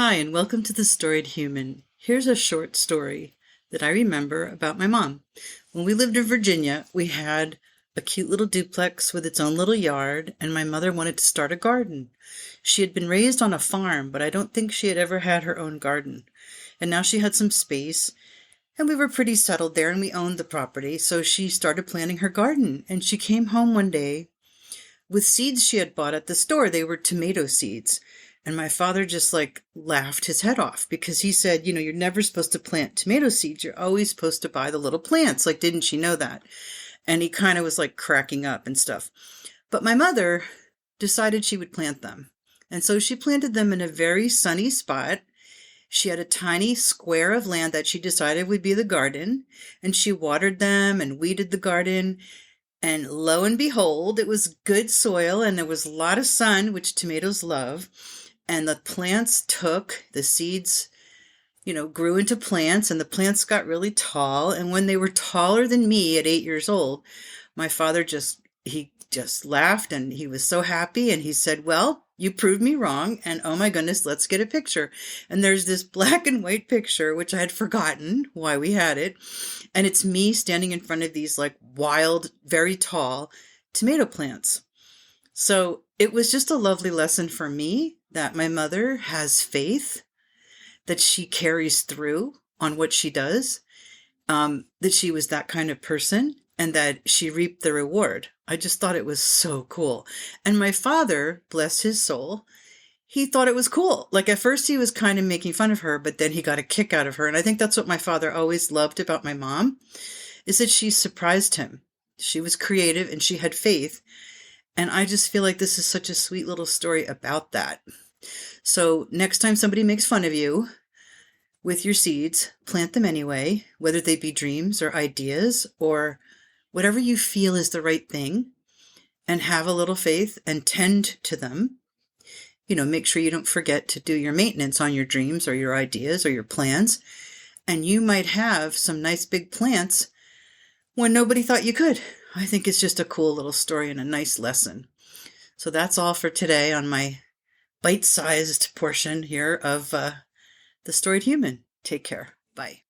Hi, and welcome to the Storied Human. Here's a short story that I remember about my mom. When we lived in Virginia, we had a cute little duplex with its own little yard, and my mother wanted to start a garden. She had been raised on a farm, but I don't think she had ever had her own garden. And now she had some space, and we were pretty settled there, and we owned the property, so she started planting her garden. And she came home one day with seeds she had bought at the store. They were tomato seeds. And my father just laughed his head off because he said, you're never supposed to plant tomato seeds. You're always supposed to buy the little plants. Didn't she know that? And he kind of was cracking up and stuff. But my mother decided she would plant them. And so she planted them in a very sunny spot. She had a tiny square of land that she decided would be the garden. And she watered them and weeded the garden. And lo and behold, it was good soil and there was a lot of sun, which tomatoes love. And the plants took, the seeds, grew into plants, and the plants got really tall. And when they were taller than me at 8 years old, my father he just laughed, and he was so happy. And he said, well, you proved me wrong. And oh my goodness, let's get a picture. And there's this black and white picture, which I had forgotten why we had it. And it's me standing in front of these wild, very tall tomato plants. So it was just a lovely lesson for me that my mother has faith, that she carries through on what she does, that she was that kind of person, and that she reaped the reward. I just thought it was so cool. And my father, bless his soul, he thought it was cool. At first he was kind of making fun of her, but then he got a kick out of her. And I think that's what my father always loved about my mom, is that she surprised him. She was creative and she had faith. And I just feel like this is such a sweet little story about that. So next time somebody makes fun of you with your seeds, plant them anyway, whether they be dreams or ideas or whatever you feel is the right thing, and have a little faith and tend to them. Make sure you don't forget to do your maintenance on your dreams or your ideas or your plans. And you might have some nice big plants when nobody thought you could. I think it's just a cool little story and a nice lesson. So that's all for today on my bite-sized portion here of The Storied Human. Take care. Bye.